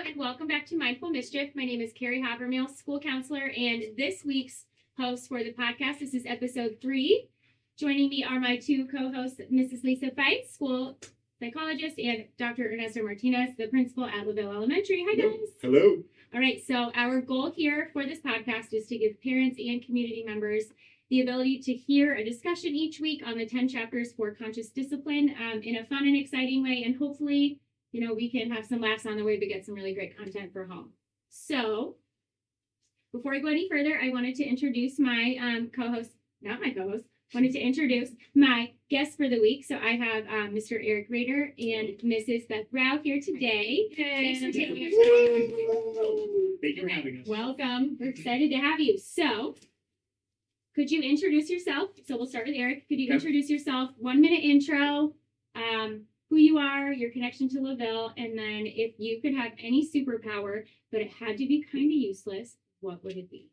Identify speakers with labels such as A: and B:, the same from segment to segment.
A: and welcome back to Mindful Mischief. My name is Kari, school counselor, and this week's host for the podcast. This is episode 3. Joining me are my two co-hosts, Mrs. Lisa Feitz, school psychologist, and Dr. Ernesto Martinez, the principal at LaVille Elementary. Hi, guys.
B: Hello.
A: All right, so our goal here for this podcast is to give parents and community members the ability to hear a discussion each week on the 10 chapters for conscious discipline in a fun and exciting way, and hopefully, we can have some laughs on the way, but get some really great content for home. So, before I go any further, I wanted to introduce my wanted to introduce my guests for the week. So I have Mr. Eric Rader and Mrs. Beth Rowe here today. Thanks for taking your time.
B: Thank you for having us.
A: Welcome. We're excited to have you. So, could you introduce yourself? So we'll start with Eric. Could you introduce yourself? 1-minute intro, who you are, your connection to LaVille, and then if you could have any superpower, but it had to be kind of useless, what would it be?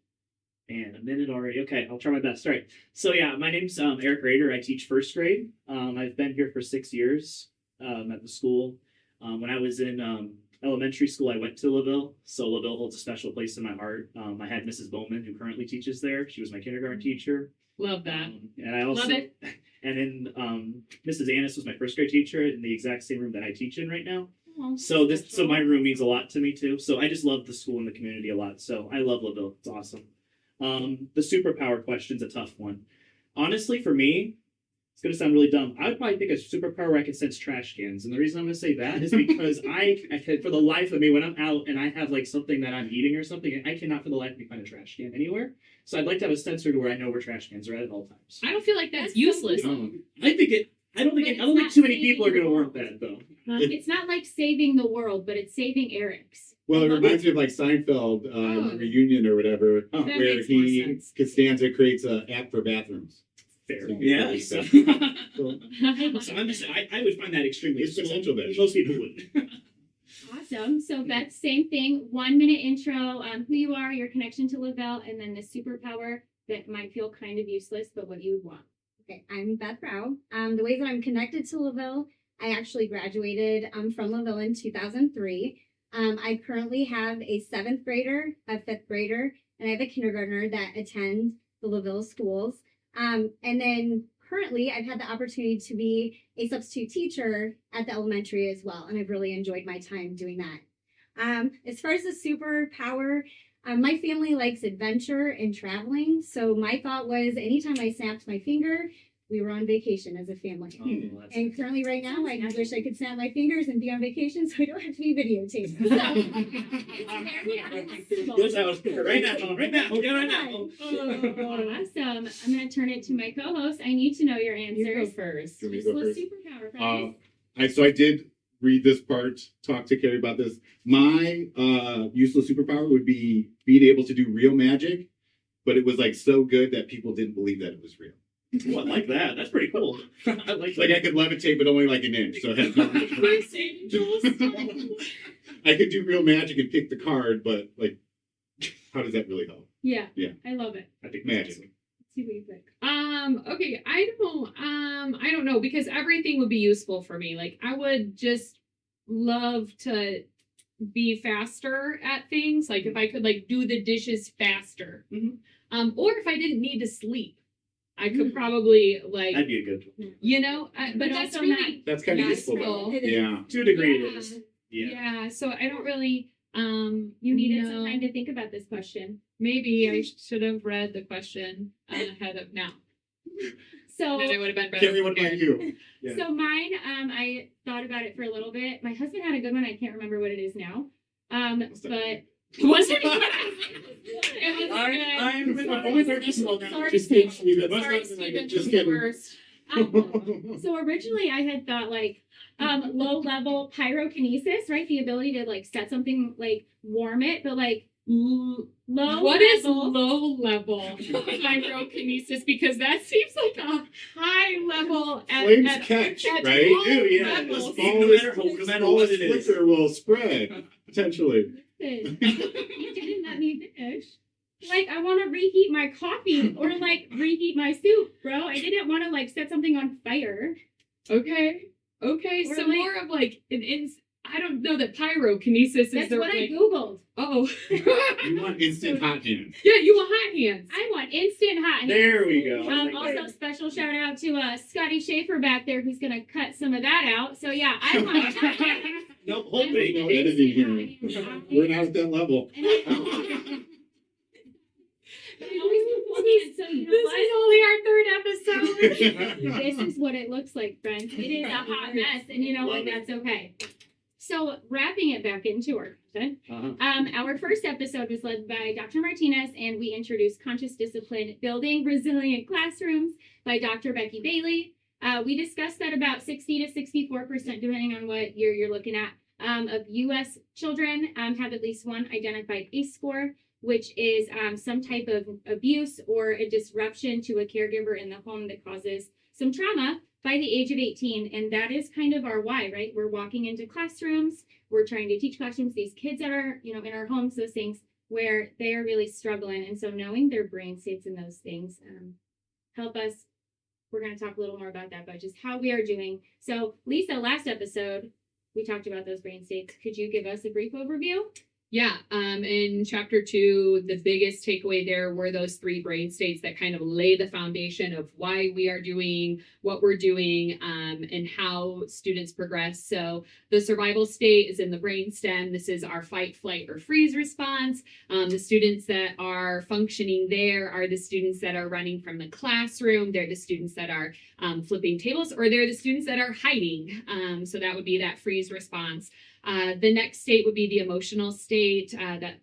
C: And a minute already. Okay, I'll try my best. All right. So yeah, my name's Eric Rader. I teach first grade. I've been here for 6 years at the school. When I was in elementary school, I went to LaVille. So LaVille holds a special place in my heart. I had Mrs. Bowman, who currently teaches there. She was my kindergarten teacher.
D: Love that.
C: And I also,
D: Love it.
C: And then Mrs. Annis was my first grade teacher in the exact same room that I teach in right now.
A: Oh,
C: So my room means a lot to me too. So I just love the school and the community a lot. So I love LaVille. It's awesome. The superpower question's a tough one. Honestly, for me, it's going to sound really dumb. I would probably think a superpower where I could sense trash cans. And the reason I'm going to say that is because I for the life of me, when I'm out and I have like something that I'm eating or something, I cannot for the life of me find a trash can anywhere. So I'd like to have a sensor to where I know where trash cans are at all times.
D: I don't feel like that's
A: That's
D: useless.
C: I don't think too many people are going to want that though.
A: It's not like saving the world, but it's saving Eric's.
B: Well, it reminds me of like Seinfeld reunion or whatever,
D: That
B: where
D: makes more
B: he
D: sense.
B: Costanza creates an app for bathrooms.
C: Fair.
B: Yeah.
C: Yeah. So,
B: So,
C: so I'm just I would find that extremely
B: There's potential there.
C: Most people wouldn't.
A: Awesome. So Beth, same thing. 1-minute intro, who you are, your connection to LaVille, and then the superpower that might feel kind of useless, but what you would want.
E: Okay, I'm Beth Rowe. The way that I'm connected to LaVille, I actually graduated from LaVille in 2003. I currently have a 7th grader, a 5th grader, and I have a kindergartner that attend the LaVille schools. And then currently I've had the opportunity to be a substitute teacher at the elementary as well, and I've really enjoyed my time doing that. As far as the superpower, my family likes adventure and traveling, so my thought was anytime I snapped my finger, we were on vacation as a family.
C: Oh, that's
E: And currently right now, I wish I could snap my fingers and be on vacation so I don't have to be videotaped.
C: Yes, I was right now.
A: Awesome. I'm going to turn it to my co-host. I need to know your
D: You go
A: answers.
D: first.
B: Do you want me to go
A: Useless
B: first?
A: superpower, guys.
B: So I did read this part, talk to Kari about this. My useless superpower would be being able to do real magic, but it was like so good that people didn't believe that it was real.
C: Oh, I like that. That's pretty cool. I like
B: Like I could levitate, but only like an inch. So it has no I could do real magic and pick the card, but like, how does that really help?
A: Yeah.
B: Yeah.
A: I love it.
C: I think
B: Magic.
A: Let's see what you think.
D: Okay, I don't know, because everything would be useful for me. Like, I would just love to be faster at things. Like, if I could like do the dishes faster.
C: Mhm.
D: Or if I didn't need to sleep, I could probably like,
C: That'd be a good one.
D: but
A: But
D: that's
A: also
D: really
B: That's kind of useful
D: useful.
B: though.
E: It is.
B: Yeah.
C: To a degree it
D: Yeah.
C: is.
D: Yeah.
C: Yeah.
D: So I don't really
A: You needed some
D: No.
A: time to think about this question.
D: maybe I should have read the question ahead of now.
A: So,
D: Then it would have been better.
B: Kari, what about you? Yeah.
A: so mine, I thought about it for a little bit. My husband had a good one. I can't remember what it is now. But
D: Was it?
C: I'm always Ernesto now.
A: Sorry,
C: Just kidding.
D: Sorry, Steven,
B: Just
D: just
B: kidding.
D: the worst.
A: So originally I had thought like low level pyrokinesis, right? The ability to like set something, like warm it, but like low
D: What is
A: level.
D: low level pyrokinesis? Because that seems like a high level
B: Flames
D: at
B: catch,
D: at
B: right?
D: low
C: Ew, yeah.
D: levels.
C: No matter what it is.
B: Flicker will spread, potentially.
A: You didn't let me finish. Like, I want to reheat my coffee or like reheat my soup, bro. I didn't want to like set something on fire.
D: Okay.
A: Or
D: So
A: like-
D: more of like an I don't know that pyrokinesis is
A: That's
D: the
A: what I
D: right.
A: Googled.
D: Oh.
B: You want instant hot hands.
D: Yeah, you want hot hands.
A: I want instant hot hands.
C: There we go.
A: Also, special shout out to Scotty Schaefer back there who's gonna cut some of that out. So yeah, I want.
C: No whole
B: No
C: thing.
B: editing here. We're not at that level.
A: And I always do full hands, so you know
D: This
A: what?
D: is only our third episode.
A: This is what it looks like, friends. It is a hot mess, and you know what? That's okay. So, wrapping it back into our content, our first episode was led by Dr. Martinez, and we introduced Conscious Discipline Building Resilient Classrooms by Dr. Becky Bailey. We discussed that about 60 to 64%, depending on what year you're looking at, of U.S. children have at least one identified ACE score, which is some type of abuse or a disruption to a caregiver in the home that causes some trauma by the age of 18. And that is kind of our why, right? We're walking into classrooms. We're trying to teach classrooms, these kids that are, in our homes, those things where they are really struggling. And so knowing their brain states and those things help us. We're going to talk a little more about that, but just how we are doing. So Lisa, last episode, we talked about those brain states. Could you give us a brief overview?
D: Yeah, in chapter 2, the biggest takeaway there were those 3 brain states that kind of lay the foundation of why we are doing what we're doing and how students progress. So the survival state is in the brain stem. This is our fight, flight, or freeze response. The students that are functioning there are the students that are running from the classroom. They're the students that are flipping tables, or they're the students that are hiding. So that would be that freeze response. The next state would be the emotional state that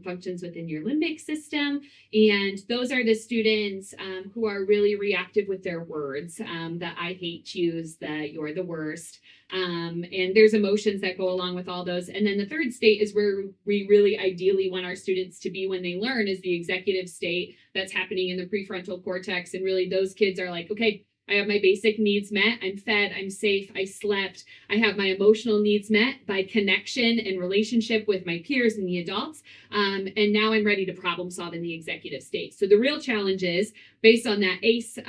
D: functions within your limbic system. And those are the students who are really reactive with their words, the I hate yous, the you're the worst. And there's emotions that go along with all those. And then the third state is where we really ideally want our students to be when they learn, is the executive state that's happening in the prefrontal cortex. And really those kids are like, okay, I have my basic needs met. I'm fed. I'm safe. I slept. I have my emotional needs met by connection and relationship with my peers and the adults. And now I'm ready to problem solve in the executive state. So the real challenge is, based on that ACE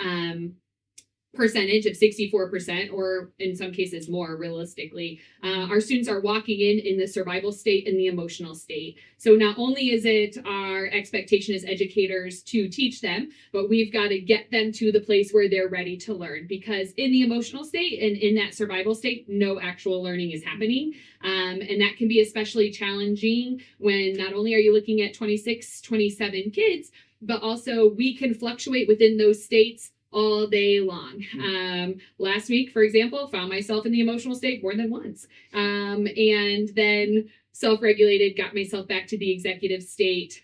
D: percentage of 64%, or in some cases more realistically, our students are walking in the survival state and the emotional state. So not only is it our expectation as educators to teach them, but we've got to get them to the place where they're ready to learn, because in the emotional state and in that survival state, no actual learning is happening. And that can be especially challenging when not only are you looking at 26, 27 kids, but also we can fluctuate within those states all day long. Last week, for example, found myself in the emotional state more than once. And then self-regulated, got myself back to the executive state,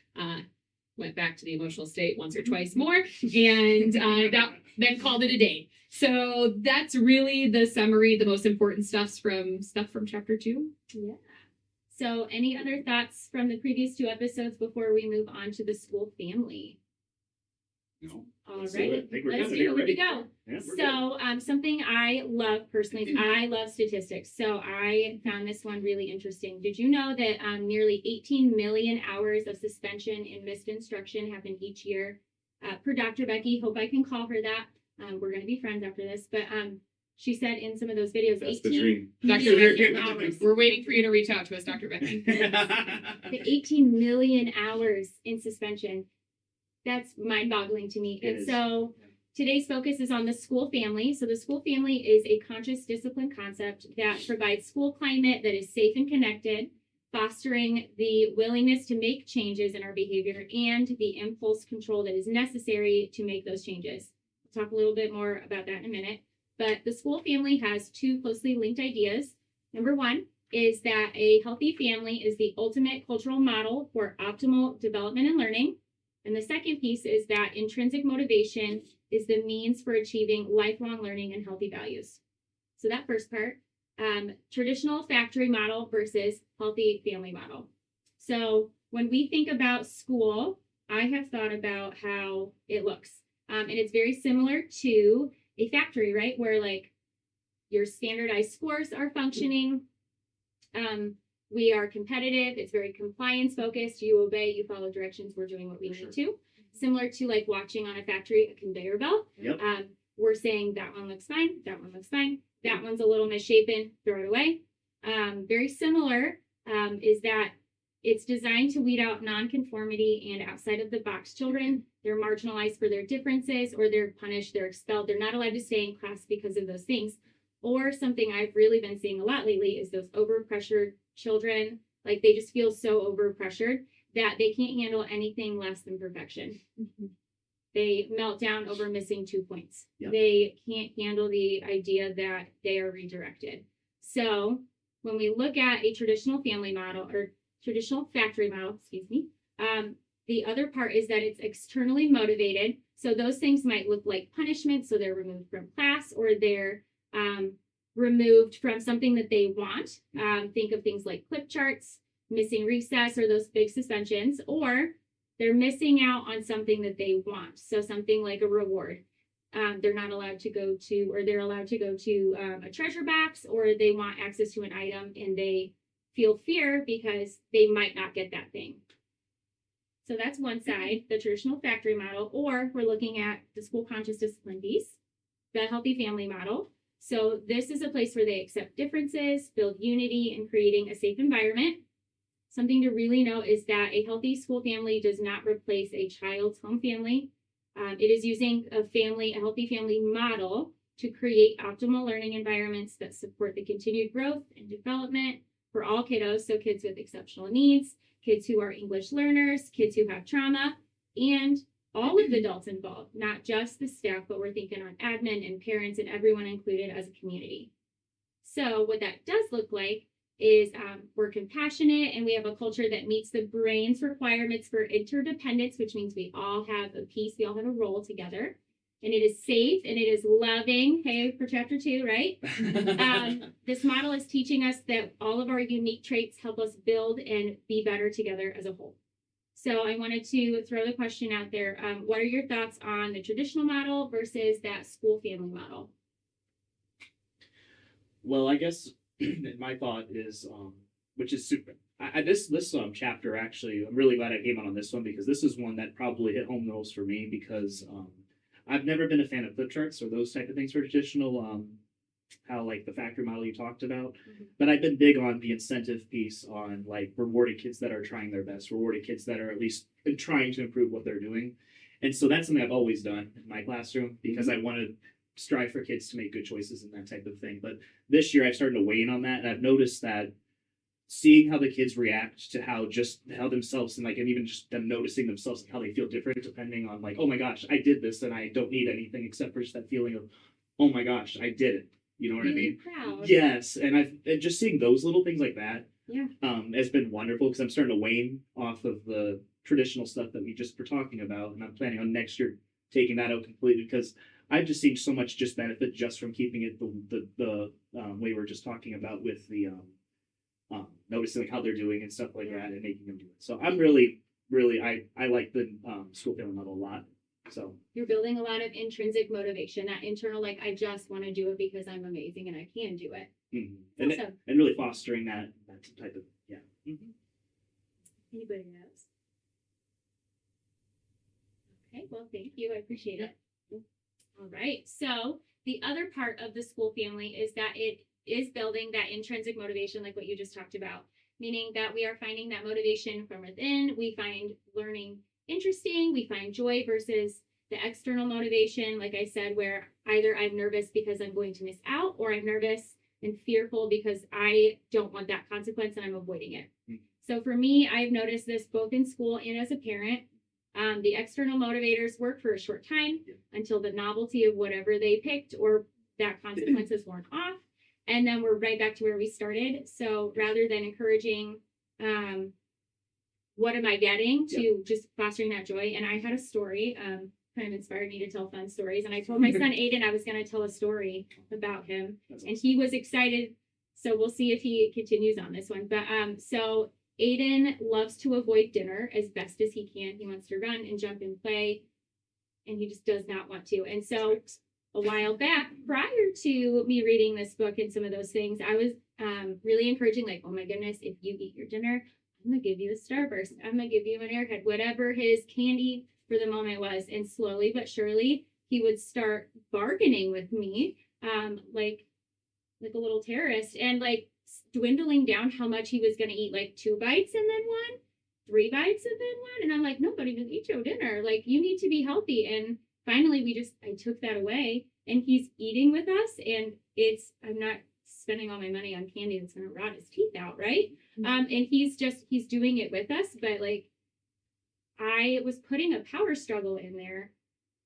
D: went back to the emotional state once or twice more, and then called it a day. So that's really the summary, the most important stuff from chapter 2.
A: Yeah. So any other thoughts from the previous 2 episodes before we move on to the school family?
B: No.
A: All
C: Let's
A: right,
C: do it. I think we're
A: let's
C: good.
A: do it.
C: We're
A: Here we
C: ready.
A: go.
C: Yeah, we're good.
A: So something I love personally is I love statistics. So I found this one really interesting. Did you know that nearly 18 million hours of suspension and missed instruction happen each year? Per Dr. Becky, hope I can call her that. We're going to be friends after this. But she said in some of those videos,
B: That's the
A: 18
B: dream.
D: Dr.
A: million
D: Becky,
A: hours.
D: we're waiting for you to reach out to us, Dr. Becky.
A: The 18 million hours in suspension. That's mind-boggling to me.
C: It
A: And
C: is.
A: so today's focus is on the school family. So the school family is a conscious discipline concept that provides school climate that is safe and connected, fostering the willingness to make changes in our behavior and the impulse control that is necessary to make those changes. We'll talk a little bit more about that in a minute. But the school family has 2 closely linked ideas. Number 1 is that a healthy family is the ultimate cultural model for optimal development and learning. And the second piece is that intrinsic motivation is the means for achieving lifelong learning and healthy values. So that first part, traditional factory model versus healthy family model. So when we think about school, I have thought about how it looks. And it's very similar to a factory, right? Where like your standardized scores are functioning. We are competitive. It's very compliance focused. You obey, you follow directions. We're doing what we need to. Similar to like watching on a factory, a conveyor belt.
C: Yep.
A: We're saying that one looks fine. That one looks fine. That one's a little misshapen. Throw it away. Very similar is that it's designed to weed out nonconformity and outside of the box children. They're marginalized for their differences, or they're punished, they're expelled. They're not allowed to stay in class because of those things. Or something I've really been seeing a lot lately is those overpressured children. Like they just feel so overpressured that they can't handle anything less than perfection. They melt down over missing 2 points.
C: Yep.
A: They can't handle the idea that they are redirected. So when we look at a traditional family model or traditional factory model, the other part is that it's externally motivated. So those things might look like punishment. So they're removed from class, or they're removed from something that they want. Think of things like clip charts, missing recess, or those big suspensions, or they're missing out on something that they want. So something like a reward. They're not allowed to go to, or they're allowed to go to a treasure box, or they want access to an item and they feel fear because they might not get that thing. So that's one side, the traditional factory model, or we're looking at the school conscious discipline piece, the healthy family model. So this is a place where they accept differences, build unity, and creating a safe environment. Something to really know is that a healthy school family does not replace a child's home family. It is using a healthy family model to create optimal learning environments that support the continued growth and development for all kiddos. So kids with exceptional needs, kids who are English learners, kids who have trauma, and all of the adults involved, not just the staff, but we're thinking on admin and parents and everyone included as a community. So what that does look like is we're compassionate, and we have a culture that meets the brain's requirements for interdependence, which means we all have a piece, we all have a role together, and it is safe and it is loving. Hey, for chapter 2, right? This model is teaching us that all of our unique traits help us build and be better together as a whole. So I wanted to throw the question out there. What are your thoughts on the traditional model versus that school family model?
C: Well, I guess my thought is, which is super. This chapter actually, I'm really glad I came on this one, because this is one that probably hit home the most for me, because I've never been a fan of flip charts or those type of things for traditional, how like the factory model you talked about. But I've been big on the incentive piece, on like rewarding kids that are trying their best, rewarding kids that are at least trying to improve what they're doing. And so that's something I've always done in my classroom, because I want to strive for kids to make good choices and that type of thing. But this year I've started to weigh in on that, and I've noticed that seeing how the kids react to how themselves, and even just them noticing themselves and how they feel different depending on like, oh my gosh, I did this and I don't need anything except for just that feeling of, oh my gosh, I did it. You know what I mean?
A: Proud.
C: Yes. And just seeing those little things like that,
A: Yeah.
C: Has been wonderful, because I'm starting to wane off of the traditional stuff that we just were talking about. And I'm planning on next year taking that out completely, because I've just seen so much just benefit just from keeping it the way we're just talking about, with the noticing how they're doing and stuff like that, and making them do it. So I'm really I like the school family model a lot. So
A: You're building a lot of intrinsic motivation, that internal, like, I just want to do it because I'm amazing and I can do it.
C: and
A: Awesome.
C: and really fostering that type of
A: Anybody else? Okay, well, thank you. I appreciate it. All right. So the other part of the school family is that it is building that intrinsic motivation, like what you just talked about, meaning that we are finding that motivation from within. We find learning interesting. We find joy versus the external motivation, like I said, where either I'm nervous because I'm going to miss out, or I'm nervous and fearful because I don't want that consequence and I'm avoiding it. So for me, I've noticed this both in school and as a parent. The external motivators work for a short time until the novelty of whatever they picked or that consequence is worn off. And then we're right back to where we started. So rather than encouraging, what am I getting, to just fostering that joy. And I had a story, kind of inspired me to tell fun stories. And I told my son Aiden I was going to tell a story about him. And he was excited. So we'll see if he continues on this one. But so Aiden loves to avoid dinner as best as he can. He wants to run and jump and play, and he just does not want to. And so a while back, prior to me reading this book and some of those things, I was really encouraging, like, oh my goodness, if you eat your dinner, I'm going to give you a Starburst. I'm going to give you an Airhead, whatever his candy for the moment was. And slowly but surely, he would start bargaining with me, like a little terrorist. And like, dwindling down how much he was going to eat, like 2 bites and then 1, 3 bites and then 1. And I'm like, no, but even eat your dinner. Like, you need to be healthy. And finally, I took that away, and he's eating with us. And I'm not spending all my money on candy that's going to rot his teeth out, right? And he's doing it with us. But like, I was putting a power struggle in there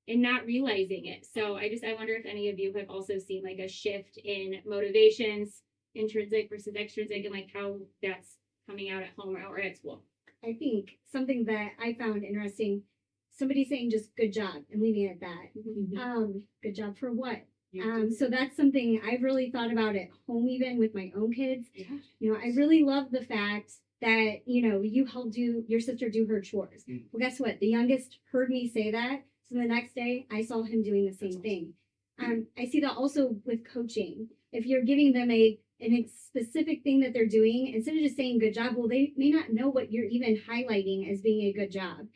A: and not realizing it. So I wonder if any of you have also seen like a shift in motivations, intrinsic versus extrinsic, and like how that's coming out at home or at school.
E: I think something that I found interesting, somebody saying just good job and leaving it at that. Good job for what? So that's something I've really thought about at home, even with my own kids.
A: Yeah.
E: You know, I really love the fact that, you know, you helped your sister do her chores. Well, guess what? The youngest heard me say that. So the next day I saw him doing the same thing. I see that also with coaching. If you're giving them a specific thing that they're doing, instead of just saying good job, well, they may not know what you're even highlighting as being a good job.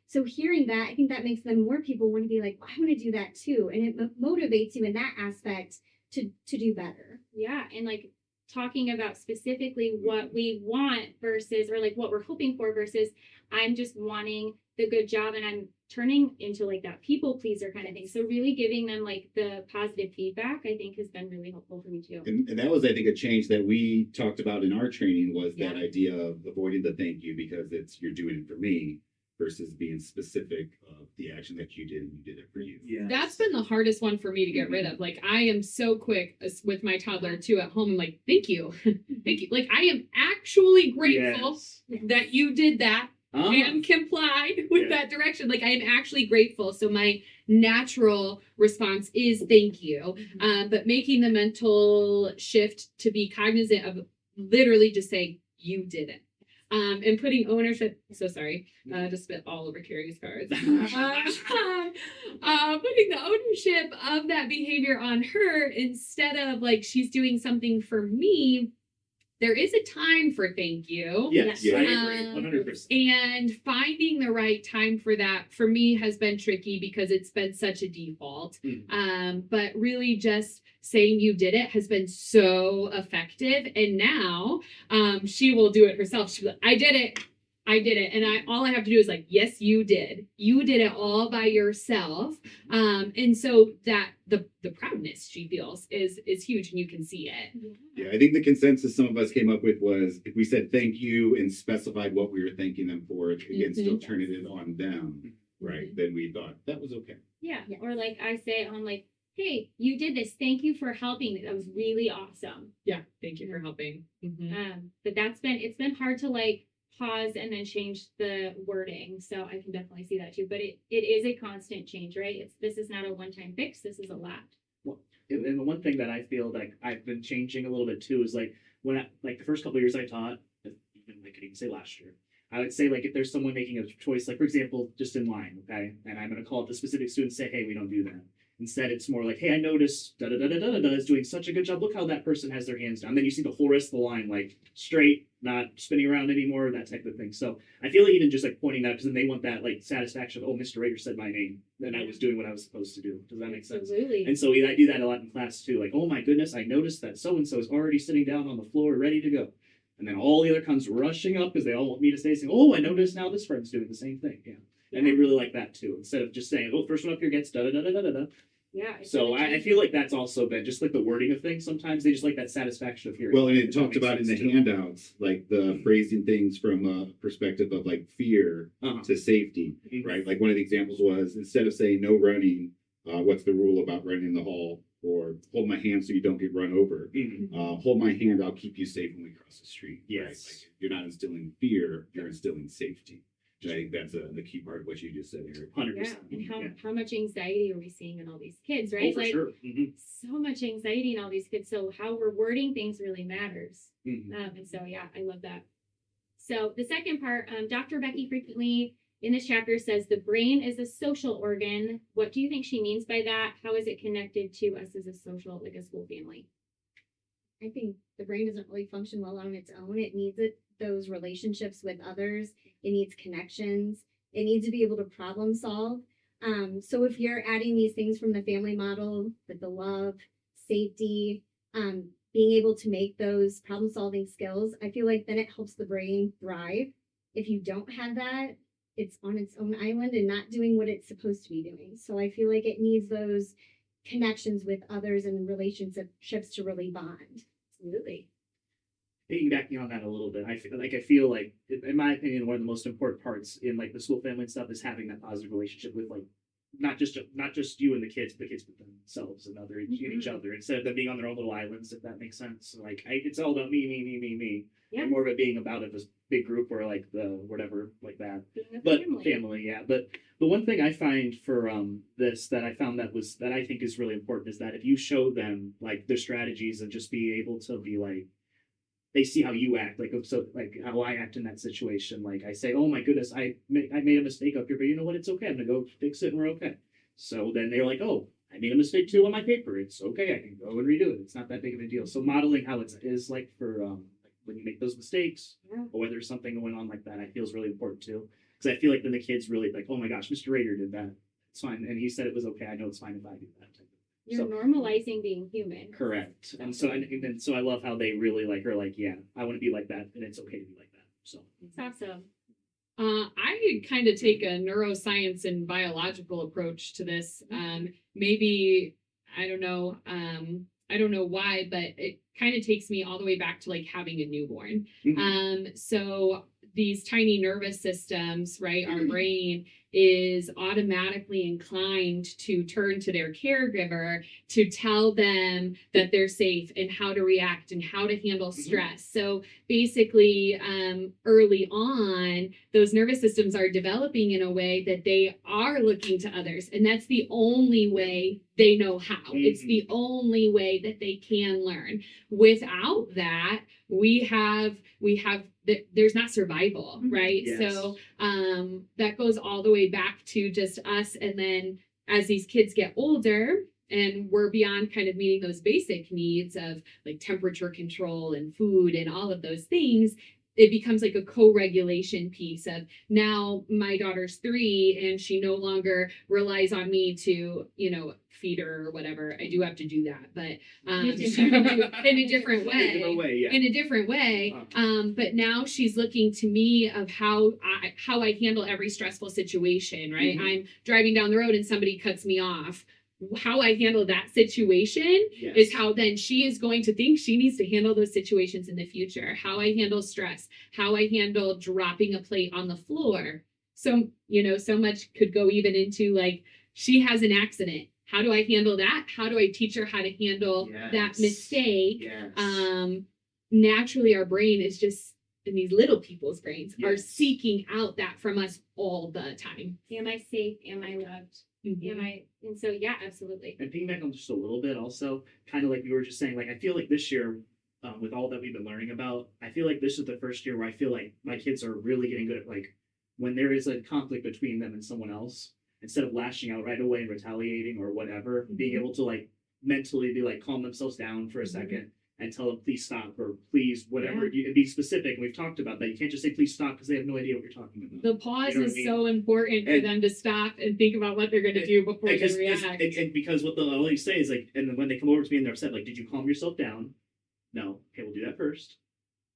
E: So hearing that, I think that makes them more people want to be like, well, I want to do that too. And it motivates you in that aspect to do better.
A: Yeah. And like talking about specifically what we want versus, or like what we're hoping for versus I'm just wanting the good job and I'm turning into like that people pleaser kind of thing. So really giving them like the positive feedback, I think has been really helpful for me too.
B: And that was, I think, a change that we talked about in our training was
A: Yeah.
B: that idea of avoiding the thank you because you're doing it for me versus being specific of the action that you did and you did it for you.
C: Yeah.
D: That's been the hardest one for me to get rid of. Like, I am so quick with my toddler too at home. I'm like, thank you. Thank you. Like, I am actually grateful that you did that and complied with that direction. Like, I am actually grateful. So my natural response is thank you. But making the mental shift to be cognizant of literally just saying, you did it. And putting ownership. So sorry, just spit all over Kari's cards. Putting the ownership of that behavior on her instead of like she's doing something for me. There is a time for thank you.
C: Yes,
B: Yeah.
C: I agree, 100%.
D: And finding the right time for that for me has been tricky because it's been such a default. But really just saying you did it has been so effective. And now she will do it herself. She'll be like, I did it. And all I have to do is like, yes, you did. You did it all by yourself. And so that the proudness she feels is huge and you can see it.
B: Yeah, I think the consensus some of us came up with was if we said thank you and specified what we were thanking them for, again, still turning it on them, right? Then we thought that was okay.
A: Yeah. Or like I say on like, hey, you did this. Thank you for helping me. That was really awesome.
D: Yeah. Thank you for helping.
A: But it's been hard to like pause and then change the wording. So I can definitely see that too. But it is a constant change, right? This is not a one-time fix. This is a lot.
C: Well, and the one thing that I feel like I've been changing a little bit too is like when like the first couple of years I taught, even I could even say last year, I would say like if there's someone making a choice, like for example, just in line, okay, and I'm going to call it the specific student, say, hey, we don't do that. Instead, it's more like, hey, I noticed da da da da da da is doing such a good job. Look how that person has their hands down. Then you see the whole rest of the line like straight, not spinning around anymore, that type of thing. So I feel like even just like pointing that because then they want that like satisfaction of, oh, Mr. Rader said my name, then I was doing what I was supposed to do. Does that make sense?
A: Absolutely.
C: And so I do that a lot in class too. Like, oh my goodness, I noticed that so and so is already sitting down on the floor, ready to go. And then all the other comes rushing up because they all want me to say, oh, I noticed now this friend's doing the same thing. Yeah. And they really like that too. Instead of just saying, oh, first one up here gets da da da da da da.
A: Yeah.
C: So I feel like that's also been just like the wording of things. Sometimes they just like that satisfaction of hearing.
B: Well, and it
C: if that
B: talked
C: makes
B: about in the
C: sense, too.
B: handouts, like the phrasing things from a perspective of like fear to safety, right? Like one of the examples was instead of saying no running, what's the rule about running in the hall? Or hold my hand so you don't get run over. Hold my hand, I'll keep you safe when we cross the street.
C: Yes.
B: Right? Like you're not instilling fear, you're instilling safety. And I think that's the key part of what you just said, Eric.
C: 100%.
A: Yeah. And how much anxiety are we seeing in all these kids, right?
C: Oh, for
A: like
C: sure.
A: so much anxiety in all these kids. So how we're wording things really matters. And so yeah, I love that. So the second part, Dr. Becky frequently in this chapter says the brain is a social organ. What do you think she means by that? How is it connected to us as a social, like a school family?
E: I think the brain doesn't really function well on its own. It needs those relationships with others. It needs connections. It needs to be able to problem solve. So if you're adding these things from the family model with the love, safety, being able to make those problem solving skills, I feel like then it helps the brain thrive. If you don't have that, it's on its own island and not doing what it's supposed to be doing. So I feel like it needs those connections with others and relationships to really bond.
A: Absolutely.
C: Piggybacking on that a little bit, I feel like, in my opinion, one of the most important parts in like the school family and stuff is having that positive relationship with like not just you and the kids, but the kids with themselves and each other, instead of them being on their own little islands, if that makes sense. Like it's all about me.
A: Yeah.
C: And more of it being about a big group or like the whatever like that.
A: Being a
C: But
A: family.
C: family, yeah. But one thing I find for this that I found that I think is really important is that if you show them like their strategies and just be able to be like, they see how you act, like how I act in that situation. Like I say, oh my goodness, I made a mistake up here, but you know what? It's okay. I'm gonna go fix it, and we're okay. So then they're like, oh, I made a mistake too on my paper. It's okay. I can go and redo it. It's not that big of a deal. So modeling how it is like for like when you make those mistakes, or whether there's something going on like that, I feel is really important too. Because I feel like then the kids really like, oh my gosh, Mr. Rader did that. It's fine, and he said it was okay. I know it's fine if I do that.
A: You're normalizing being human.
C: Correct. And so I love how they really like are like, yeah, I want to be like that, and it's okay to be like that. So
A: It's awesome.
D: I kind of take a neuroscience and biological approach to this. Maybe I don't know why, but it kind of takes me all the way back to like having a newborn. So these tiny nervous systems, right? Our brain is automatically inclined to turn to their caregiver to tell them that they're safe and how to react and how to handle stress. So basically, early on, those nervous systems are developing in a way that they are looking to others. And that's the only way they know how. It's the only way that they can learn. Without that, there's not survival, right?
C: Yes.
D: So that goes all the way back to just us. And then as these kids get older and we're beyond kind of meeting those basic needs of like temperature control and food and all of those things, it becomes like a co-regulation piece of now my daughter's 3 and she no longer relies on me to, feed her or whatever. I do have to do that, but in a different way. In a different way. But now she's looking to me of how I handle every stressful situation, right? I'm driving down the road and somebody cuts me off. How I handle that situation is how then she is going to think she needs to handle those situations in the future. How I handle stress, how I handle dropping a plate on the floor. So, so much could go even into like, she has an accident. How do I handle that? How do I teach her how to handle that mistake? Naturally, our brain is just, and these little people's brains are seeking out that from us all the time.
A: Am I safe? Am I loved? Am I? And so, yeah, absolutely.
C: And piggyback on just a little bit also, kind of like you were just saying, like, I feel like this year, with all that we've been learning about, I feel like this is the first year where I feel like my kids are really getting good at, like, when there is a conflict between them and someone else, instead of lashing out right away and retaliating or whatever, being able to, like, mentally be like, calm themselves down for a second and tell them, please stop, or please, whatever, and be specific. And we've talked about that. You can't just say, please stop, because they have no idea what you're talking about.
D: The pause
C: You know what
D: is
C: I mean?
D: so important for them to stop and think about what they're going to do before they react.
C: And because what they'll always say is like, and then when they come over to me and they're upset, like, did you calm yourself down? No. Okay, we'll do that first.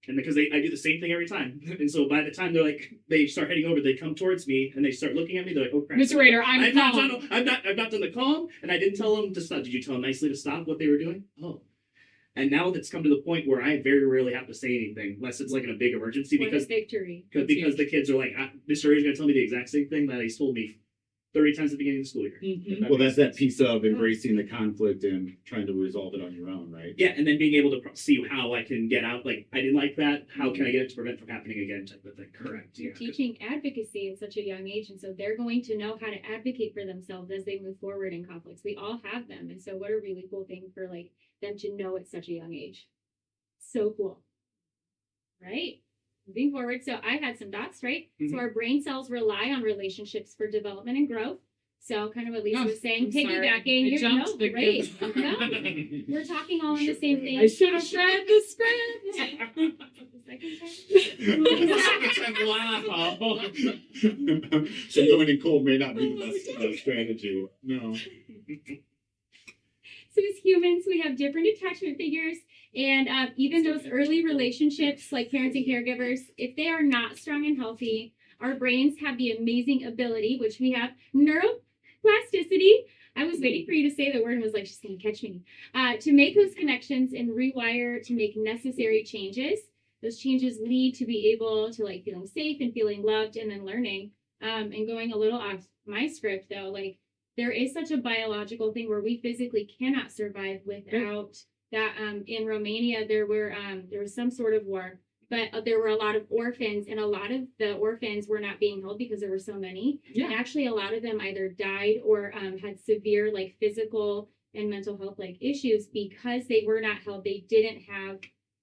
C: And because I do the same thing every time. And so by the time they're like, they start heading over, they come towards me and they start looking at me. They're like, oh crap.
D: Mr. Rader, I'm
C: not
D: calm.
C: done. I've not done the calm, and I didn't tell them to stop. Did you tell them nicely to stop what they were doing? Oh. And now it's come to the point where I very rarely have to say anything unless it's like in a big emergency because
A: victory.
C: Because the kids are like, Mr. Rader's going to tell me the exact same thing that he's told me 30 times at the beginning of the school year.
B: Well, that's that piece of embracing the conflict and trying to resolve it on your own, right?
C: Yeah, and then being able to see how I can get out. Like, I didn't like that. How can I get it to prevent from happening again? Type of thing. Correct.
A: You're teaching advocacy at such a young age, and so they're going to know how to advocate for themselves as they move forward in conflicts. We all have them, and so what a really cool thing for like them to know at such a young age. So cool, right? Moving forward, so I had some dots, right? So our brain cells rely on relationships for development and growth. So kind of what Lisa was saying,
D: I'm sorry.
A: piggybacking.
D: I
A: You're
D: jumped the
A: great.
D: gun.
A: No, we're talking all on the same thing.
D: I should have read the script.
A: The second time.
B: Wow. So going in cold may not be the best strategy. No.
A: So as humans, we have different attachment figures And even those early relationships, like parents and caregivers, if they are not strong and healthy, our brains have the amazing ability, which we have neuroplasticity. I was waiting for you to say the word and was like, she's going to catch me. To make those connections and rewire to make necessary changes. Those changes lead to be able to like feeling safe and feeling loved and then learning. And going a little off my script though, like there is such a biological thing where we physically cannot survive without that. In Romania, there was some sort of war, but there were a lot of orphans, and a lot of the orphans were not being held because there were so many.
D: Yeah.
A: And actually, a lot of them either died or had severe like physical and mental health like issues because they were not held. They didn't have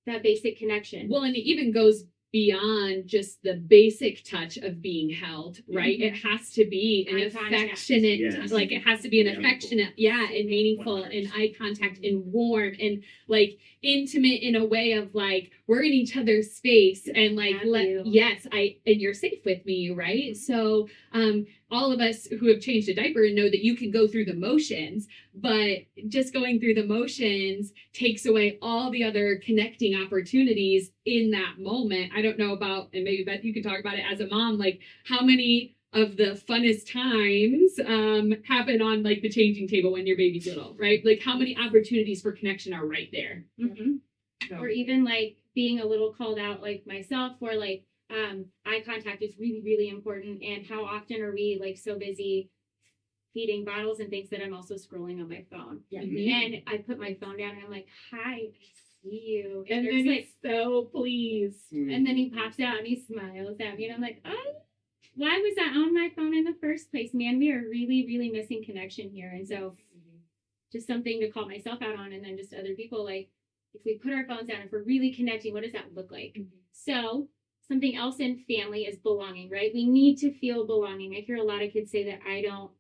A: that basic connection.
D: Well, and it even goes beyond just the basic touch of being held, right? It has to be an
A: Eye contact.
D: affectionate,
C: Yes.
D: like it has to be an
C: Meaningful.
D: affectionate, and meaningful, and eye contact, and warm, and like intimate in a way of like we're in each other's space, and like
A: Have you.
D: and you're safe with me, right? So, all of us who have changed a diaper know that you can go through the motions, but just going through the motions takes away all the other connecting opportunities in that moment. I don't know about, and maybe Beth, you can talk about it as a mom, like how many of the funnest times happen on like the changing table when your baby's little, right? Like how many opportunities for connection are right there.
A: Mhm.
D: So-
A: Or even like being a little called out like myself, or like eye contact is really, really important. And how often are we like so busy feeding bottles and things that I'm also scrolling on my phone?
E: Yeah.
A: And I put my phone down and I'm like, hi, I see you.
D: And
A: there's,
D: then
A: like,
D: he's so pleased.
A: and then he pops out and he smiles at me, and I'm like, oh, why was I on my phone in the first place? Man, we are really, really missing connection here. And so just something to call myself out on, and then just other people, like if we put our phones down, if we're really connecting, what does that look like? So something else in family is belonging, right? We need to feel belonging. I hear a lot of kids say that I don't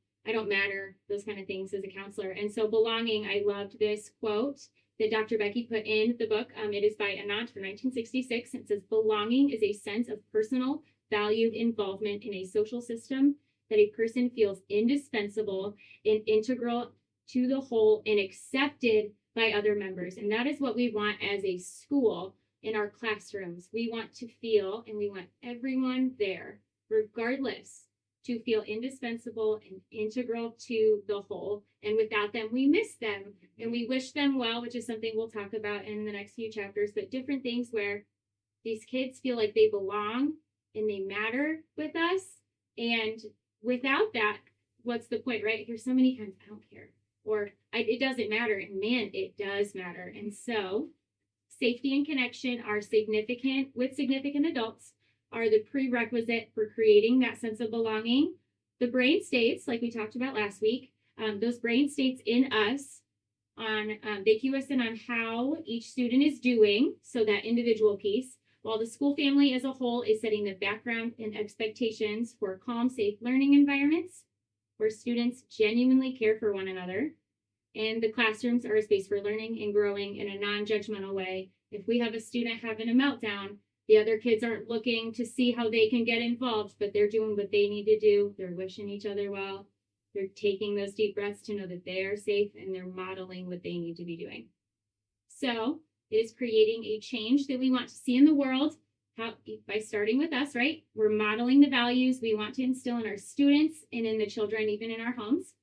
A: matter, those kind of things as a counselor. And so belonging, I loved this quote that Dr. Becky put in the book. It is by Anant from 1966. It says, belonging is a sense of personal, valued involvement in a social system that a person feels indispensable and integral to the whole and accepted by other members. And that is what we want as a school in our classrooms. We want to feel, and we want everyone there, regardless, to feel indispensable and integral to the whole. And without them, we miss them and we wish them well, which is something we'll talk about in the next few chapters, but different things where these kids feel like they belong and they matter with us. And without that, what's the point, right? Here's so many times, I don't care, or it doesn't matter. And man, it does matter. And so safety and connection are significant adults are the prerequisite for creating that sense of belonging. The brain states, like we talked about last week, those brain states in us they cue us in on how each student is doing, so that individual piece, while the school family as a whole is setting the background and expectations for calm, safe learning environments where students genuinely care for one another. And the classrooms are a space for learning and growing in a non-judgmental way. If we have a student having a meltdown, the other kids aren't looking to see how they can get involved, but they're doing what they need to do. They're wishing each other well. They're taking those deep breaths to know that they are safe, and they're modeling what they need to be doing. So it is creating a change that we want to see in the world by starting with us, right? We're modeling the values we want to instill in our students and in the children, even in our homes,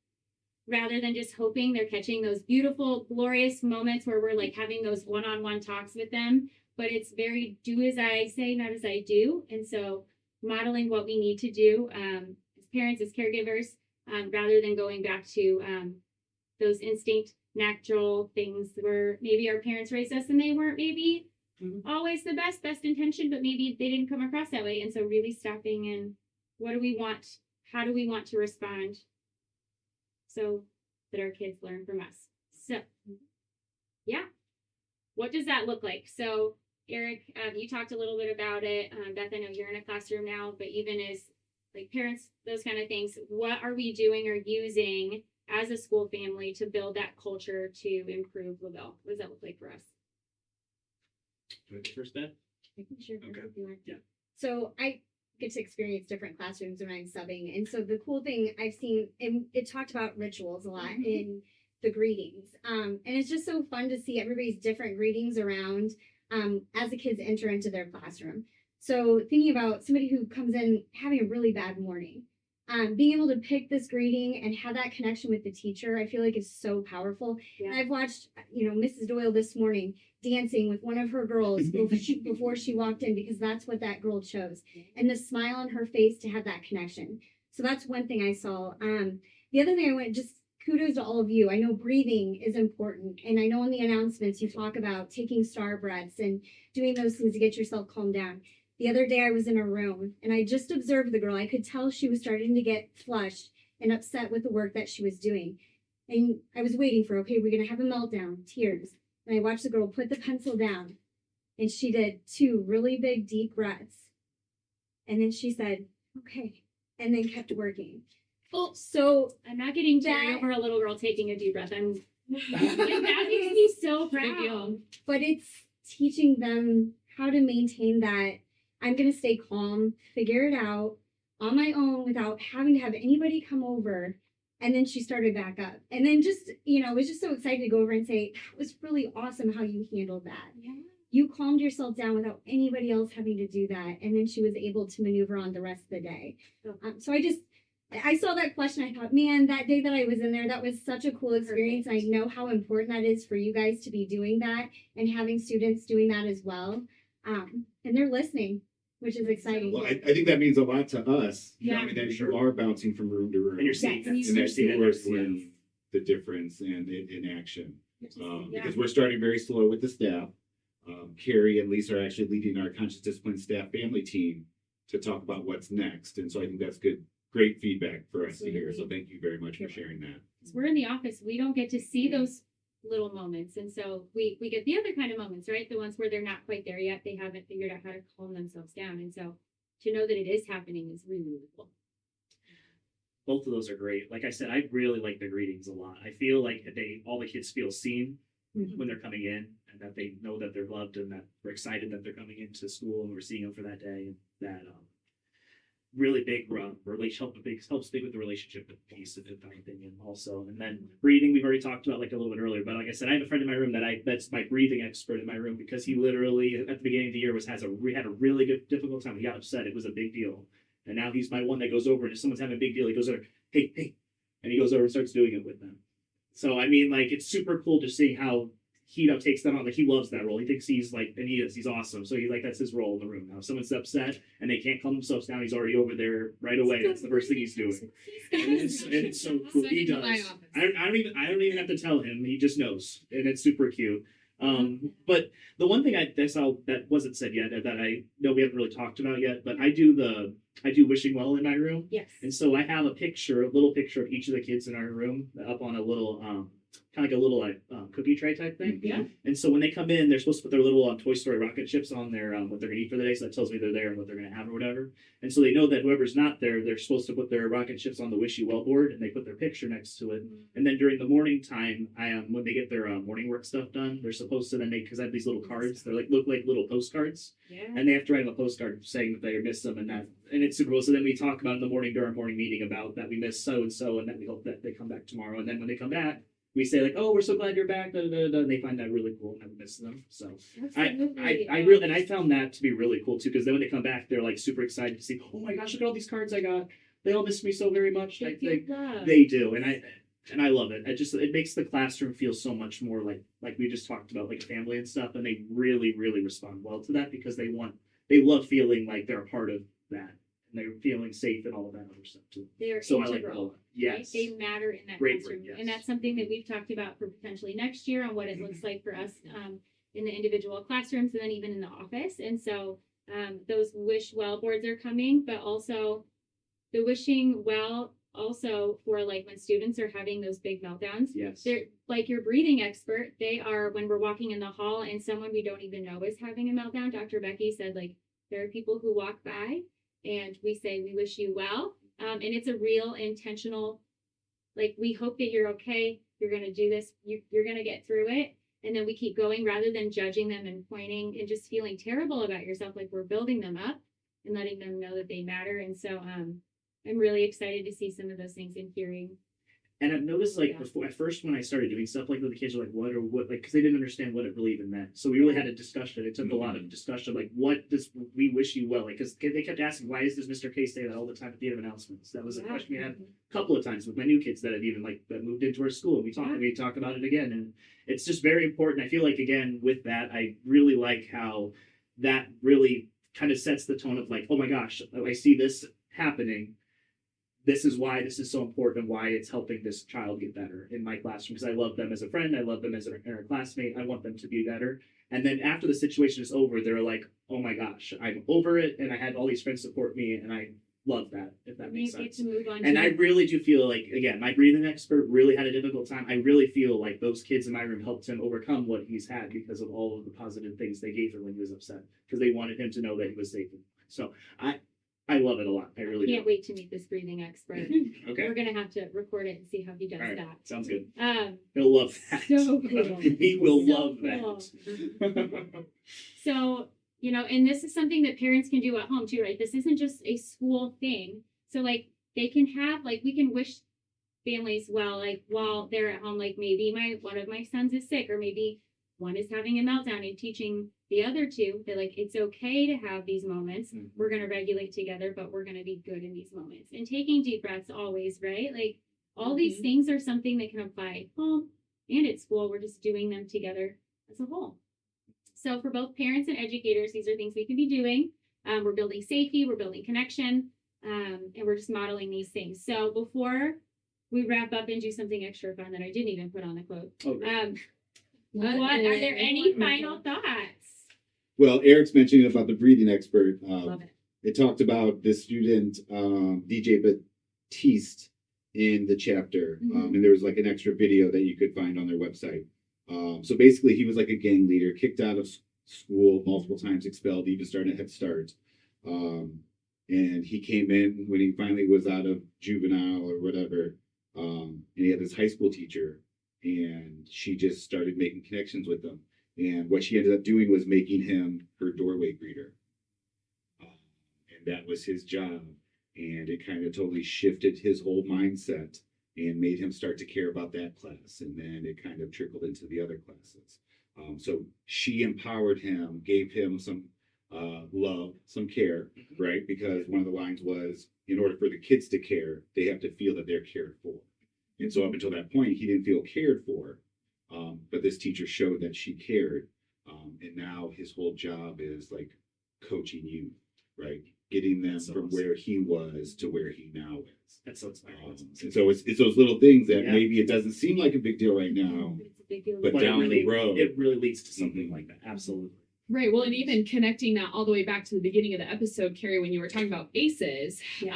A: rather than just hoping they're catching those beautiful, glorious moments where we're like having those one-on-one talks with them. But it's very do as I say, not as I do. And so modeling what we need to do as parents, as caregivers, rather than going back to those instinct, natural things where maybe our parents raised us and they weren't maybe always the best intention, but maybe they didn't come across that way. And so really stopping and what do we want? How do we want to respond so that our kids learn from us? So, yeah. What does that look like? So, Eric, you talked a little bit about it. Beth, I know you're in a classroom now, but even as like parents, those kind of things, what are we doing or using as a school family to build that culture to improve LaBelle? What does that look like for us?
C: First, Beth?
E: I can share
C: Okay.
E: if you want.
C: Yeah.
E: So I get to experience different classrooms when I'm subbing. And so the cool thing I've seen, and it talked about rituals a lot in the greetings. And it's just so fun to see everybody's different greetings around as the kids enter into their classroom. So thinking about somebody who comes in having a really bad morning, being able to pick this greeting and have that connection with the teacher, I feel like is so powerful.
A: Yeah.
E: And I've watched, Mrs. Doyle this morning dancing with one of her girls before she walked in, because that's what that girl chose. And the smile on her face to have that connection. So that's one thing I saw. The other thing I went, just kudos to all of you. I know breathing is important. And I know in the announcements you talk about taking star breaths and doing those things to get yourself calmed down. The other day I was in a room and I just observed the girl. I could tell she was starting to get flushed and upset with the work that she was doing. And I was waiting for, okay, we're going to have a meltdown, tears. And I watched the girl put the pencil down and she did 2 really big, deep breaths. And then she said, okay, and then kept working.
A: Oh,
E: So
A: I'm not getting teary
E: That-
A: over a little girl taking a deep breath. I'm like, that makes me so
D: Big
A: proud.
D: deal.
E: but it's teaching them how to maintain that I'm going to stay calm, figure it out on my own without having to have anybody come over. And then she started back up. And then just, was just so excited to go over and say, that was really awesome how you handled that.
A: Yeah.
E: You calmed yourself down without anybody else having to do that. And then she was able to maneuver on the rest of the day. So I saw that question. I thought, man, that day that I was in there, that was such a cool experience. And I know how important that is for you guys to be doing that and having students doing that as well. And they're listening, which is exciting.
B: Well, I think that means a lot to us,
A: Yeah.
B: knowing that you are bouncing from room to room.
C: And you're seeing
A: Yes.
C: that.
A: And
B: and
C: You're
B: that
C: seeing
B: you are
C: it.
B: seeing the difference in action.
A: Yeah.
B: Because we're starting very slow with the staff. Kari and Lisa are actually leading our conscious discipline staff family team to talk about what's next. And so I think that's great feedback for us to hear. So thank you very much for sharing that.
A: We're in the office. We don't get to see those little moments. And so we get the other kind of moments, right? The ones where they're not quite there yet. They haven't figured out how to calm themselves down. And so to know that it is happening is really, really cool.
C: Both of those are great. Like I said, I really like the greetings a lot. I feel like all the kids feel seen when they're coming in, and that they know that they're loved and that we're excited that they're coming into school and we're seeing them for that day. And that really big helps big with the relationship piece of it, in my opinion, also. And then breathing, we've already talked about like a little bit earlier, but like I said, I have a friend in my room that's my breathing expert in my room, because he literally at the beginning of the year had a really difficult time. He got upset. It was a big deal. And now he's my one that goes over, and if someone's having a big deal, he goes over, hey, and he goes over and starts doing it with them. So I mean, like, it's super cool to see how he takes them on. Like, he loves that role. He thinks he's like, and he's awesome. So that's his role in the room. Now, if someone's upset and they can't calm themselves down, he's already over there right away. That's the first thing he's doing. And it's so cool.
D: Send
C: He
D: him to my
C: does.
D: office.
C: I don't even have to tell him. He just knows, and it's super cute. But the one thing that wasn't said yet, that I know we haven't really talked about yet, but I do wishing well in my room.
A: Yes.
C: And so I have a little picture of each of the kids in our room up on a little, kind of like a little cookie tray type thing.
A: Yeah.
C: And so when they come in, they're supposed to put their little Toy Story rocket ships on their what they're gonna eat for the day. So that tells me they're there and what they're gonna have or whatever. And so they know that whoever's not there, they're supposed to put their rocket ships on the wishy well board, and they put their picture next to it. And then during the morning time, when they get their morning work stuff done, they're supposed to then because I have these little cards. They're look like little postcards.
A: Yeah.
C: And they have to write them a postcard saying that they miss them, and it's super cool. So then we talk about in the morning during our morning meeting about that we miss so and so, and that we hope that they come back tomorrow. And then when they come back, we say like, "Oh, we're so glad you're back." Da, da, da, da, and they find that really cool and never miss them. So I found that to be really cool too, because then when they come back, they're like super excited to see. Oh my gosh, look at all these cards I got. They all miss me so very much.
A: They feel loved.
C: They do, and I love it. It makes the classroom feel so much more like we just talked about, like a family and stuff. And they really, really respond well to that, because they love feeling like they're a part of that, and they're feeling safe and all of that other stuff too.
A: They are
C: So I like that a
A: integral.
C: lot. Yes.
A: They matter in that
C: Great
A: classroom.
C: word, yes.
A: And that's something that we've talked about for potentially next year on what it looks like for us in the individual classrooms and then even in the office. And so those wish well boards are coming, but also the wishing well also for like when students are having those big meltdowns.
C: Yes.
A: They're like your breathing expert. They are when we're walking in the hall and someone we don't even know is having a meltdown. Dr. Becky said like there are people who walk by and we say we wish you well. And it's a real intentional, like, we hope that you're okay. You're going to do this. You're going to get through it. And then we keep going rather than judging them and pointing and just feeling terrible about yourself. Like, we're building them up and letting them know that they matter. And so I'm really excited to see some of those things and hearing.
C: And I've noticed like before, at first when I started doing stuff like that, the kids were like, what or what, like, because they didn't understand what it really even meant. So we really had a discussion. It took a lot of discussion, like, what does we wish you well? Like, because they kept asking, why does Mr. K say that all the time at the end of announcements? That was a question we had a couple of times with my new kids that have even like that moved into our school. We talk about it again, and it's just very important. I feel like again with that, I really like how that really kind of sets the tone of like, oh my gosh, I see this happening. This is why this is so important and why it's helping this child get better in my classroom, because I love them as a friend. I love them as a classmate. I want them to be better. And then after the situation is over, they're like, oh my gosh, I'm over it. And I had all these friends support me. And I love that, if that makes sense.
A: To move on
C: and I really do feel like, again, my breathing expert really had a difficult time. I really feel like those kids in my room helped him overcome what he's had because of all of the positive things they gave him when he was upset, because they wanted him to know that he was safe. So I love it a lot. I really
A: can't wait to meet this breathing expert.
C: Okay.
A: We're gonna have to record it and see how he does that.
C: Sounds good.
A: Um,
C: He'll love that.
A: So cool.
C: He will
A: So
C: love
A: cool.
C: that.
A: So, you know, and this is something that parents can do at home too, right? This isn't just a school thing. So like they can have, like, we can wish families well, like while they're at home, like maybe one of my sons is sick, or maybe one is having a meltdown, and teaching the other two that like it's okay to have these moments. We're going to regulate together, but we're going to be good in these moments, and taking deep breaths always, right? Like all these things are something that can apply at home and at school. We're just doing them together as a whole. So for both parents and educators, these are things we can be doing. We're building safety, we're building connection, and we're just modeling these things. So before we wrap up and do something extra fun that I didn't even put on the quote, what are there any final thoughts?
B: Well, Eric's mentioning about the breathing expert.
A: Love it.
B: It talked about the student DJ Batiste in the chapter, and there was like an extra video that you could find on their website. So basically, he was like a gang leader, kicked out of school multiple times, expelled, even starting a Head Start. And he came in when he finally was out of juvenile or whatever, and he had this high school teacher, and she just started making connections with him. And what she ended up doing was making him her doorway greeter. And that was his job. And it kind of totally shifted his whole mindset and made him start to care about that class. And then it kind of trickled into the other classes. So she empowered him, gave him some love, some care, right? Because one of the lines was, in order for the kids to care, they have to feel that they're cared for. And so up until that point, he didn't feel cared for. But this teacher showed that she cared. And now his whole job is like coaching youth, right? Getting them from where he was to where he now is.
C: That's so inspiring.
B: And so it's those little things that maybe it doesn't seem like a big deal right now,
A: It's a big deal.
B: but down the road,
C: it really leads to something like that. Absolutely.
D: Right. Well, and even connecting that all the way back to the beginning of the episode, Kari, when you were talking about ACEs,
A: Yes.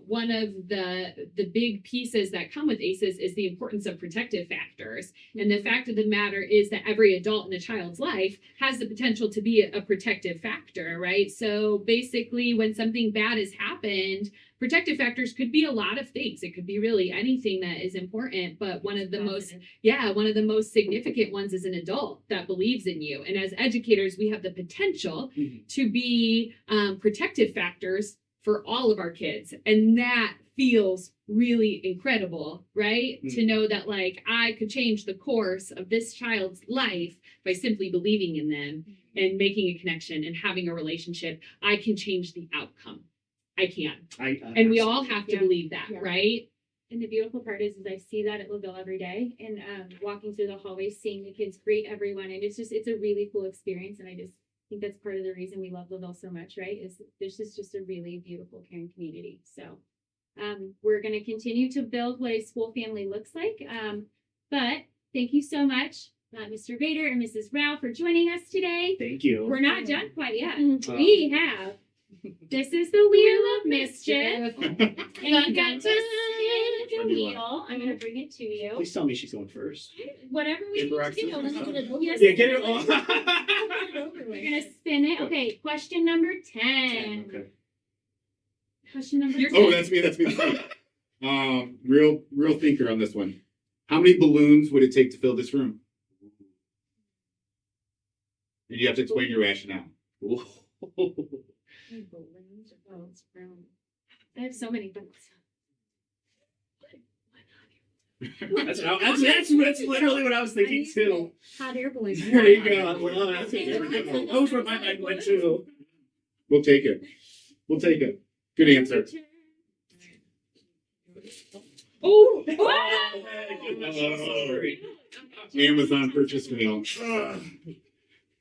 D: one of the big pieces that come with ACEs is the importance of protective factors. And the fact of the matter is that every adult in a child's life has the potential to be a protective factor, right? So basically, when something bad has happened, protective factors could be a lot of things. It could be really anything that is important, but one of the most significant ones is an adult that believes in you. And as educators, we have the potential to be protective factors for all of our kids. And that feels really incredible, right? To know that like I could change the course of this child's life by simply believing in them and making a connection and having a relationship. I can change the outcome. I can. And we all have to believe that, right?
A: And the beautiful part is I see that at LaVille every day, and walking through the hallways, seeing the kids greet everyone, and it's a really cool experience. And I just think that's part of the reason we love LaVille so much, right? Is this is just a really beautiful, caring community. So we're going to continue to build what a school family looks like. But thank you so much, Mr. Rader and Mrs. Rowe, for joining us today.
C: Thank you.
A: We're not done quite yet. We have. This is the Wheel of Mischief. And you got to spin the wheel. I'm going to bring it to you.
C: Please tell me she's going first.
A: Whatever we need to do. Yes.
C: Yeah, get it on.
A: We're going to spin it. Okay, question number 10.
C: Okay.
A: Question number 10.
B: oh, that's me. Real thinker on this one. How many balloons would it take to fill this room? And you have to explain your rationale.
A: I have so many books.
C: That's literally what I was thinking too.
E: Hot air balloon.
C: There you go. I love that. Those were my mind went too.
B: We'll take it. We'll take it. Good answer.
D: Oh,
B: Amazon purchase fail.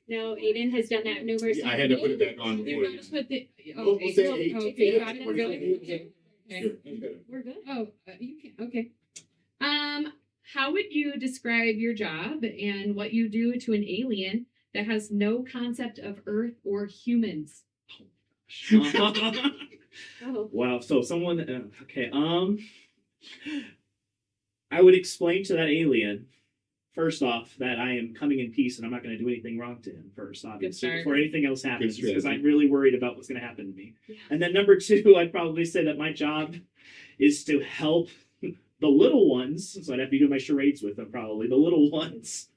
A: No, Aiden has done that numerous times.
B: I had to put it back on
D: you
B: for
D: gotta
B: you.
D: put the.
B: We'll say eight.
D: Okay, got it.
B: We're
D: Really?
B: good.
D: Okay.
A: We're good.
D: Oh, you can. Okay. How would you describe your job and what you do to an alien that has no concept of Earth or humans?
A: Oh.
C: Wow. So someone. Okay. I would explain to that alien. First off, that I am coming in peace and I'm not going to do anything wrong to him first, obviously,
D: start.
C: before anything else happens,
B: Good
C: because
B: strategy.
C: I'm really worried about what's going to happen to me.
A: Yeah.
C: And then number two, I'd probably say that my job is to help the little ones. So I'd have to do my charades with them, probably the little ones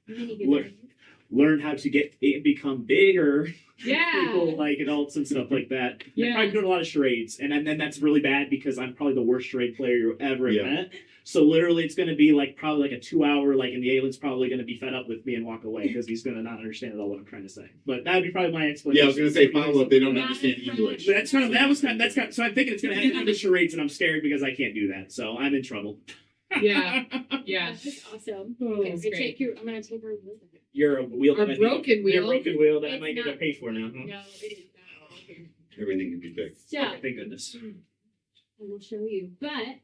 C: learn how to become bigger.
D: Yeah.
C: People like adults and stuff like that.
D: Yeah.
C: I'm probably doing a lot of charades, and then that's really bad because I'm probably the worst charade player you ever
B: Yeah.
C: met. So literally, it's going to be like probably like a 2-hour, like, and the alien's probably going to be fed up with me and walk away because he's going to not understand at all what I'm trying to say. But that would be probably my explanation.
B: Yeah, I was gonna say follow up. They don't understand English.
C: But that's kind of so I'm thinking it's going to have to do with charades, and I'm scared because I can't do that. So I'm in trouble.
D: Yeah. Yeah.
A: That's awesome.
D: Oh,
A: Okay,
D: that's
A: so
D: great.
A: take your. I'm gonna take her.
C: You're a wheel.
D: A broken
C: You're a
D: wheel.
C: broken wheel that I
A: It's
C: might need to
A: not-
C: pay for now. Huh?
A: No, it is not. Okay.
B: Everything can be fixed.
A: So,
C: Thank goodness.
A: I will show you. But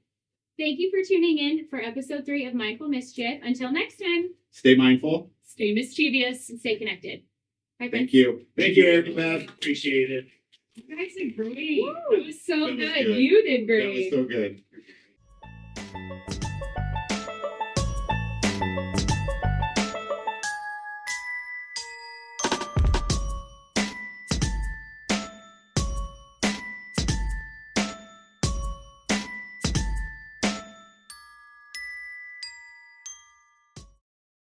A: thank you for tuning in for episode 3 of Mindful Mischief. Until next time,
B: Stay mindful.
D: Stay mischievous.
A: and stay connected. Bye,
B: Thank
A: friends.
B: you.
C: Thank you, Eric, Beth. Appreciate it.
D: You guys did great.
A: Woo!
D: That was so
B: That was
D: good.
B: good.
D: You did
B: That was
D: great.
B: so good.